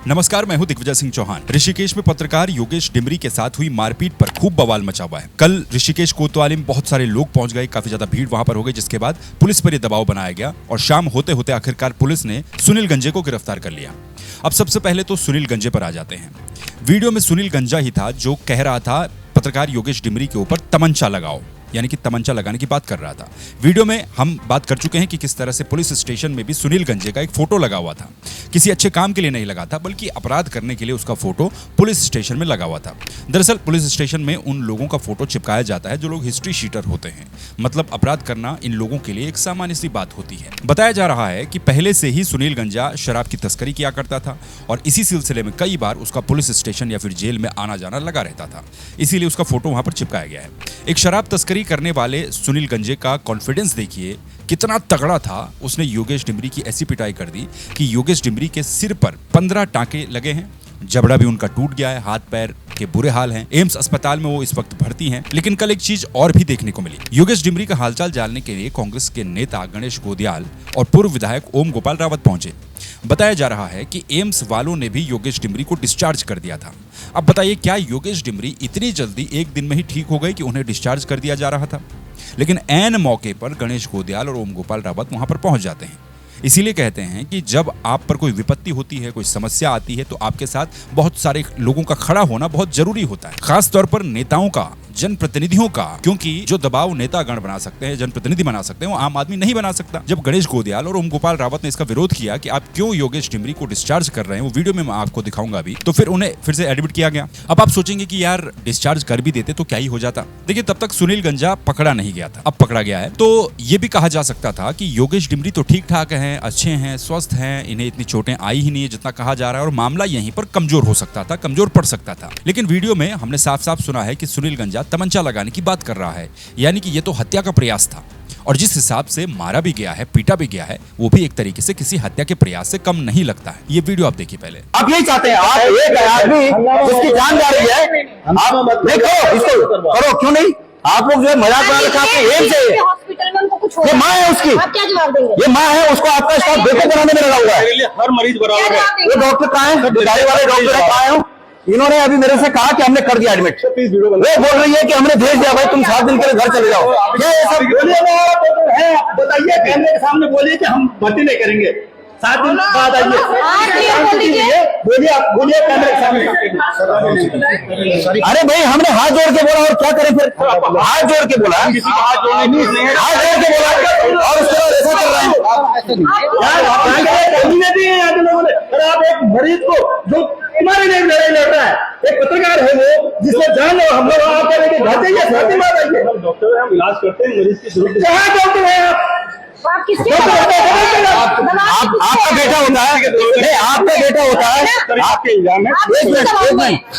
नमस्कार, मैं हूं दिग्विजय सिंह चौहान। ऋषिकेश में पत्रकार योगेश डिमरी के साथ हुई मारपीट पर खूब बवाल मचा हुआ है। कल ऋषिकेश कोतवाली में बहुत सारे लोग पहुंच गए, काफी ज्यादा भीड़ वहां पर हो गई, जिसके बाद पुलिस पर यह दबाव बनाया गया और शाम होते होते आखिरकार पुलिस ने सुनील गंजे को गिरफ्तार कर लिया। अब सबसे पहले तो सुनील गंजे पर आ जाते हैं। वीडियो में सुनील गंजा ही था जो कह रहा था पत्रकार योगेश डिमरी के ऊपर तमंचा लगाओ, यानी कि तमंचा लगाने की बात कर रहा था। वीडियो में हम बात कर चुके हैं कि किस तरह से पुलिस स्टेशन में भी सुनील गंजे का एक फोटो लगा हुआ था। किसी अच्छे काम के लिए नहीं लगा था, बल्कि अपराध करने के लिए उसका फोटो पुलिस स्टेशन में लगा हुआ था। दरअसल पुलिस स्टेशन में उन लोगों का फोटो चिपकाया जाता है जो लोग हिस्ट्री शीटर होते हैं। मतलब अपराध करना इन लोगों के लिए एक सामान्य सी बात होती है। बताया जा रहा है कि पहले से ही सुनील गंजा शराब की तस्करी किया करता था और इसी सिलसिले में कई बार उसका पुलिस स्टेशन या फिर जेल में आना जाना लगा रहता था, इसीलिए उसका फोटो वहां पर चिपकाया गया है। एक शराब तस्करी करने वाले सुनील गंजे का कॉन्फिडेंस देखिए कितना तगड़ा था। उसने योगेश डिमरी की ऐसी पिटाई कर दी कि योगेश डिमरी के सिर पर 15 टांके लगे हैं, जबड़ा भी उनका टूट गया है, हाथ पैर के बुरे हाल हैं। एम्स अस्पताल में वो इस वक्त भर्ती हैं। लेकिन कल एक चीज और भी देखने को मिली। योगेश डिमरी का हालचाल जानने के लिए कांग्रेस के नेता गणेश गोदियाल और पूर्व विधायक ओम गोपाल रावत पहुंचे। बताया जा रहा है कि एम्स वालों ने भी योगेश डिमरी को डिस्चार्ज कर दिया था। अब बताइए, क्या योगेश डिमरी इतनी जल्दी एक दिन में ही ठीक हो गए कि उन्हें डिस्चार्ज कर दिया जा रहा था? लेकिन ऐन मौके पर गणेश गोदियाल और ओम गोपाल रावत वहां पर पहुंच जाते हैं। इसीलिए कहते हैं कि जब आप पर कोई विपत्ति होती है, कोई समस्या आती है, तो आपके साथ बहुत सारे लोगों का खड़ा होना बहुत जरूरी होता है, खास तौर पर नेताओं का, जनप्रतिनिधियों का, क्योंकि जो दबाव नेतागण बना सकते हैं, जनप्रतिनिधि बना सकते हैं, वो आम आदमी नहीं बना सकता। जब गणेश गोदियाल और ओम गोपाल रावत ने इसका विरोध किया कि आप क्यों योगेश डिमरी को डिस्चार्ज कर रहे हैं, वो वीडियो में मैं आपको दिखाऊंगा अभी, तो फिर उन्हें फिर से एडमिट किया गया। अब आप सोचेंगे कि यार डिस्चार्ज कर भी देते तो क्या ही हो जाता। देखिए, तब तक सुनील गंजा पकड़ा नहीं गया था, अब पकड़ा गया है। तो ये भी कहा जा सकता था कि योगेश डिमरी तो ठीक ठाक हैं, अच्छे हैं, स्वस्थ हैं, इन्हें इतनी चोटें आई ही नहीं है जितना कहा जा रहा है, और मामला यहीं पर कमजोर हो सकता था, कमजोर पड़ सकता था। लेकिन वीडियो में हमने साफ साफ सुना है कि सुनील गंजा तमंचा लगाने की बात कर रहा है, यानी कि ये तो हत्या का प्रयास था। और जिस हिसाब से मारा भी गया है, पीटा भी गया है, वो भी एक तरीके से किसी हत्या के प्रयास से कम नहीं लगता है। ये वीडियो आप देखिए पहले। आप यही चाहते हैं, आप एक आदमी जिसकी जान जा रही है, आप नहीं करो, इसको करो, क्यों नहीं? आप लोग जो है मजाक बना रखा है, हॉस्पिटल में उनको कुछ हो, ये माँ है उसकी, आप क्या जवाब देंगे? ये माँ है, उसको आपका स्टाफ बेटे बनाने में लगा हुआ है। हर मरीज बराबर है। ये डॉक्टर कहाँ है? गाड़ी वाले डॉक्टर कहाँ है? इन्होंने अभी मेरे से कहा कि हमने कर दिया एडमिट। वो बोल रही है कि हमने भेज दिया, भाई तुम 7 दिन के लिए घर चले जाओ। क्या ये सब बताइए, कैमरे के सामने बोलिए कि हम भर्ती नहीं करेंगे, 7 दिन बाद आइए। बोलिए, आप बोलिए कैमरे के सामने। अरे भाई, हमने हाथ जोड़ के बोला और क्या करें फिर? हाथ जोड़ के बोला, किसी का हाथ जोड़ने नहीं, हाथ जोड़ के बोला और उसके बाद ऐसा कर रहे हैं। आप एक मरीज को जो तुम्हारे लिए लड़ाई लड़ रहा है, एक पत्रकार है वो, जिसने जान लो, हम लोग आपके लेके घर जाइए, 7 दिन बाद आइए। डॉक्टर हम इलाज करते हैं मरीज की जरूरत। कहाँ डॉक्टर है आप? आपका बेटा होता है, नहीं आपका बेटा होता है, आपके इल्जाम है।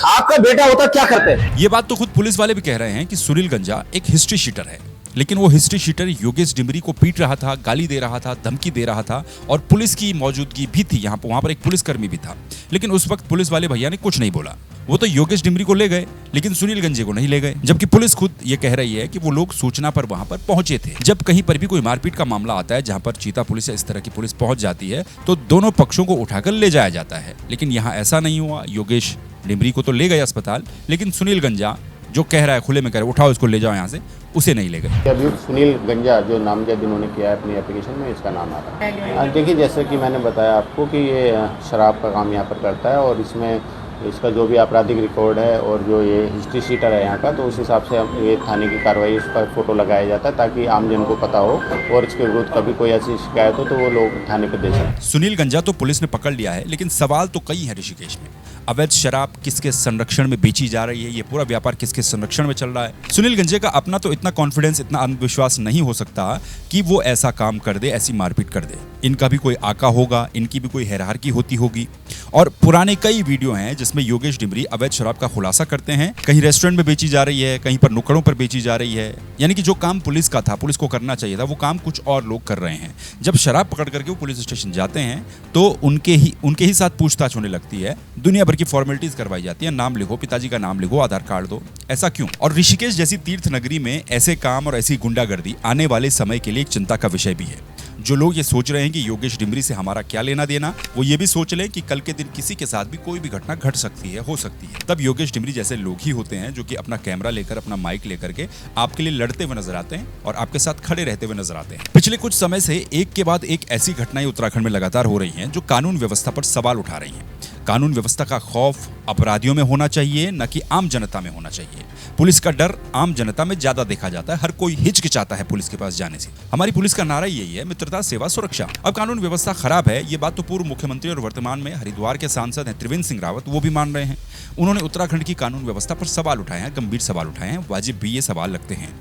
आपका बेटा होता क्या करते हैं? ये बात तो खुद पुलिस वाले भी कह रहे हैं कि सुनील गंजा एक हिस्ट्री शीटर है। लेकिन वो हिस्ट्री शीटर योगेश डिमरी को पीट रहा था, गाली दे रहा था, धमकी दे रहा था, और पुलिस की मौजूदगी भी थी यहाँ पर। वहां पर एक पुलिसकर्मी भी था। लेकिन उस वक्त पुलिस वाले भैया ने कुछ नहीं बोला। वो तो योगेश डिमरी को ले गए, लेकिन सुनील गंजे को नहीं ले गए। जबकि पुलिस खुद ये कह रही है कि वो लोग सूचना पर वहां पर पहुंचे थे। जब कहीं पर भी कोई मारपीट का मामला आता है, जहां पर चीता पुलिस या इस तरह की पुलिस पहुंच जाती है, तो दोनों पक्षों को उठाकर ले जाया जाता है। लेकिन यहाँ ऐसा नहीं हुआ। योगेश डिमरी को तो ले गए अस्पताल, लेकिन सुनील गंजा जो कह रहा है, खुले में कह रहा है, उठाओ इसको ले जाओ यहाँ से, उसे नहीं ले गए। अभी सुनील गंजा जो नामजद इन्होंने किया है अपनी एप्लीकेशन में, इसका नाम आ रहा है। देखिए, जैसे कि मैंने बताया आपको कि ये शराब का काम यहाँ पर करता है, और इसमें इसका जो भी आपराधिक रिकॉर्ड है और जो ये हिस्ट्री शीटर है यहाँ का, तो उस हिसाब से हम ये थाने की कार्रवाई, इस पर फोटो लगाया जाता है ताकि आम जन को पता हो, और इसके विरुद्ध कभी कोई ऐसी शिकायत हो तो वो लोग थाने पर दे सकें। सुनील गंजा तो पुलिस ने पकड़ लिया है, लेकिन सवाल तो कई है ऋषिकेश में। अवैध शराब किसके संरक्षण में बेची जा रही है, ये पूरा व्यापार किसके संरक्षण में चल रहा है? सुनील गंजे का अपना तो इतना कॉन्फिडेंस, इतना आत्मविश्वास नहीं हो सकता कि वो ऐसा काम कर दे, ऐसी मारपीट कर दे। इनका भी कोई आका होगा, इनकी भी कोई हायरार्की होती होगी। और पुराने कई वीडियो हैं जिसमें योगेश डिमरी अवैध शराब का खुलासा करते हैं। कहीं रेस्टोरेंट में बेची जा रही है, कहीं पर नुक्कड़ों पर बेची जा रही है। यानी कि जो काम पुलिस का था, पुलिस को करना चाहिए था, वो काम कुछ और लोग कर रहे हैं। जब शराब पकड़ करके वो पुलिस स्टेशन जाते हैं, तो उनके ही साथ पूछताछ होने लगती है। दुनिया भर की फॉर्मेलिटीज करवाई जाती है। नाम लिखो, पिताजी का नाम लिखो, आधार कार्ड दो। ऐसा क्यों? और ऋषिकेश जैसी तीर्थ नगरी में ऐसे काम और ऐसी गुंडागर्दी आने वाले समय के लिए एक चिंता का विषय भी है। जो लोग ये सोच रहे हैं कि योगेश डिमरी से हमारा क्या लेना देना, वो ये भी सोच लें कि कल के दिन किसी के साथ भी कोई भी घटना घट सकती है, हो सकती है। तब योगेश डिमरी जैसे लोग ही होते हैं जो कि अपना कैमरा लेकर, अपना माइक लेकर के आपके लिए लड़ते हुए नजर आते हैं और आपके साथ खड़े रहते हुए नजर आते हैं। पिछले कुछ समय से एक के बाद एक ऐसी घटनाएं उत्तराखंड में लगातार हो रही हैं जो कानून व्यवस्था पर सवाल उठा रही हैं। कानून व्यवस्था का खौफ अपराधियों में होना चाहिए, न कि आम जनता में होना चाहिए। पुलिस का डर आम जनता में ज्यादा देखा जाता है, हर कोई हिचकिचाता है पुलिस के पास जाने से। हमारी पुलिस का नारा यही है, मित्रता, सेवा, सुरक्षा। अब कानून व्यवस्था खराब है, ये बात तो पूर्व मुख्यमंत्री और वर्तमान में हरिद्वार के सांसद हैं त्रिवेंद्र सिंह रावत, वो भी मान रहे हैं। उन्होंने उत्तराखंड की कानून व्यवस्था पर सवाल उठाए हैं, गंभीर सवाल उठाए हैं, वाजिब भी ये सवाल लगते हैं।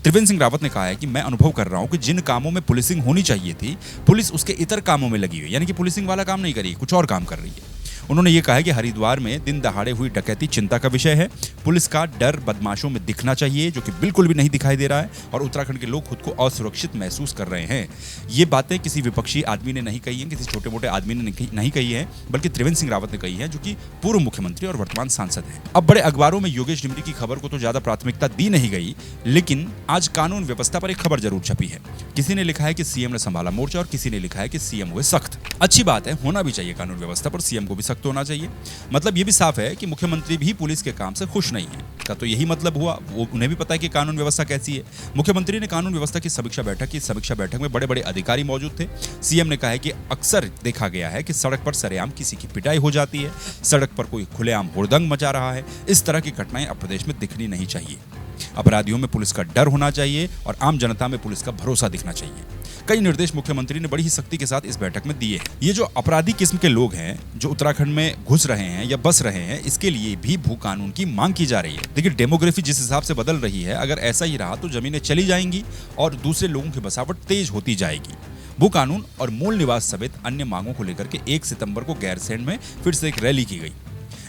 त्रिवेंद्र सिंह रावत ने कहा है कि मैं अनुभव कर रहा हूं कि जिन कामों में पुलिसिंग होनी चाहिए थी, पुलिस उसके इतर कामों में लगी हुई, यानी कि पुलिसिंग वाला काम नहीं कर रही, कुछ और काम कर रही है। उन्होंने ये कहा है कि हरिद्वार में दिन दहाड़े हुई डकैती चिंता का विषय है। पुलिस का डर बदमाशों में दिखना चाहिए, जो कि बिल्कुल भी नहीं दिखाई दे रहा है, और उत्तराखंड के लोग खुद को असुरक्षित महसूस कर रहे हैं। ये बातें किसी विपक्षी आदमी ने नहीं कही हैं, किसी छोटे मोटे आदमी ने नहीं कही है, बल्कि त्रिवेंद्र सिंह रावत ने कही है, जो कि पूर्व मुख्यमंत्री और वर्तमान सांसद हैं। अब बड़े अखबारों में योगेश डिमरी की खबर को तो ज्यादा प्राथमिकता दी नहीं गई, लेकिन आज कानून व्यवस्था पर एक खबर जरूर छपी है। किसी ने लिखा है कि सीएम ने संभाला मोर्चा और किसी ने लिखा है कि सीएम हुए सख्त। अच्छी बात है, होना भी चाहिए कानून व्यवस्था पर, सीएम को भी सख्त होना चाहिए। मतलब ये भी साफ है कि मुख्यमंत्री भी पुलिस के काम से खुश नहीं है, का तो यही मतलब हुआ। वो उन्हें भी पता है कि कानून व्यवस्था कैसी है। मुख्यमंत्री ने कानून व्यवस्था की समीक्षा बैठक में बड़े बड़े अधिकारी मौजूद थे। सीएम ने कहा है कि अक्सर देखा गया है कि सड़क पर सरेआम किसी की पिटाई हो जाती है, सड़क पर कोई खुलेआम हुड़दंग मचा रहा है। इस तरह की घटनाएं अब प्रदेश में दिखनी नहीं चाहिए। अपराधियों में पुलिस का डर होना चाहिए और आम जनता में पुलिस का भरोसा दिखना चाहिए। कई निर्देश मुख्यमंत्री ने बड़ी ही सख्ती के साथ इस बैठक में दिए हैं। ये जो अपराधी किस्म के लोग हैं जो उत्तराखंड में घुस रहे हैं या बस रहे हैं, इसके लिए भी भू कानून की मांग की जा रही है। देखिए, डेमोग्राफी जिस हिसाब से बदल रही है, अगर ऐसा ही रहा तो जमीनें चली जाएंगी और दूसरे लोगों की बसावट तेज होती जाएगी। भू कानून और मूल निवास समेत अन्य मांगों को लेकर के 1 सितंबर को गैरसैंण में फिर से एक रैली की गई।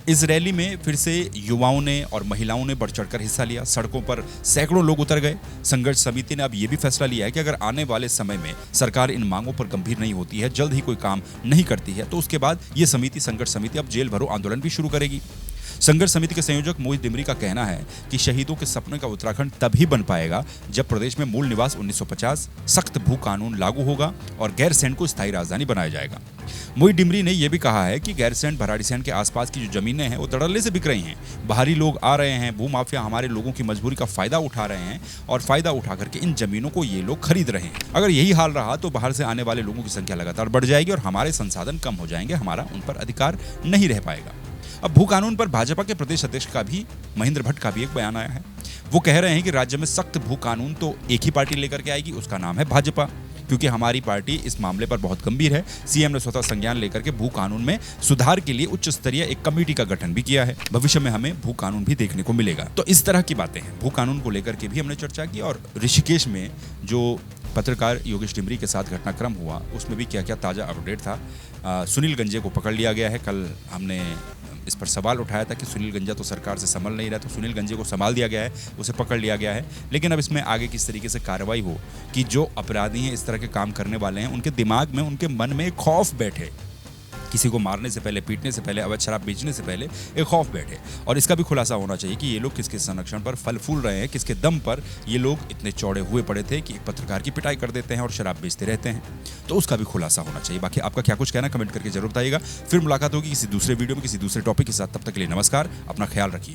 इस रैली में फिर से युवाओं ने और महिलाओं ने बढ़ चढ़कर हिस्सा लिया। सड़कों पर सैकड़ों लोग उतर गए। संघर्ष समिति ने अब ये भी फैसला लिया है कि अगर आने वाले समय में सरकार इन मांगों पर गंभीर नहीं होती है, जल्द ही कोई काम नहीं करती है, तो उसके बाद ये संघर्ष समिति अब जेल भरो आंदोलन भी शुरू करेगी। संघर्ष समिति के संयोजक मोहित डिमरी का कहना है कि शहीदों के सपने का उत्तराखंड तभी बन पाएगा जब प्रदेश में मूल निवास 1950, सख्त भू कानून लागू होगा और गैरसैंण को स्थायी राजधानी बनाया जाएगा। मोहित डिमरी ने यह भी कहा है कि गैरसैंण, भराड़ीसैंण के आसपास की जो जमीनें हैं वो धड़ल्ले से बिक रही हैं। बाहरी लोग आ रहे हैं, भूमाफिया हमारे लोगों की मजबूरी का फायदा उठा रहे हैं और फायदा उठा करके इन जमीनों को ये लोग खरीद रहे हैं। अगर यही हाल रहा तो बाहर से आने वाले लोगों की संख्या लगातार बढ़ जाएगी और हमारे संसाधन कम हो जाएंगे, हमारा उन पर अधिकार नहीं रह पाएगा। अब भू कानून पर भाजपा के प्रदेश अध्यक्ष का भी, महेंद्र भट्ट का भी एक बयान आया है। वो कह रहे हैं कि राज्य में सख्त भू कानून तो एक ही पार्टी लेकर के आएगी, उसका नाम है भाजपा, क्योंकि हमारी पार्टी इस मामले पर बहुत गंभीर है। सीएम ने स्वतः संज्ञान लेकर के भू कानून में सुधार के लिए उच्च स्तरीय एक कमेटी का गठन भी किया है। भविष्य में हमें भू कानून भी देखने को मिलेगा। तो इस तरह की बातें हैं। भू कानून को लेकर के भी हमने चर्चा की और ऋषिकेश में जो पत्रकार योगेश डिमरी के साथ घटनाक्रम हुआ उसमें भी क्या क्या ताज़ा अपडेट था। सुनील गंजे को पकड़ लिया गया है। कल हमने इस पर सवाल उठाया था कि सुनील गंजा तो सरकार से संभल नहीं रहा, तो सुनील गंजे को संभाल दिया गया है, उसे पकड़ लिया गया है। लेकिन अब इसमें आगे किस तरीके से कार्रवाई हो कि जो अपराधी हैं, इस तरह के काम करने वाले हैं, उनके दिमाग में, उनके मन में एक खौफ बैठे, किसी को मारने से पहले, पीटने से पहले, अवैध शराब बेचने से पहले एक खौफ बैठे। और इसका भी खुलासा होना चाहिए कि ये लोग किसके संरक्षण पर फल फूल रहे हैं, किसके दम पर ये लोग इतने चौड़े हुए पड़े थे कि एक पत्रकार की पिटाई कर देते हैं और शराब बेचते रहते हैं। तो उसका भी खुलासा होना चाहिए। बाकी आपका क्या कुछ कहना कमेंट करके जरूर बताइएगा। फिर मुलाकात होगी किसी दूसरे वीडियो में किसी दूसरे टॉपिक के साथ। तब तक के लिए नमस्कार, अपना ख्याल रखिए।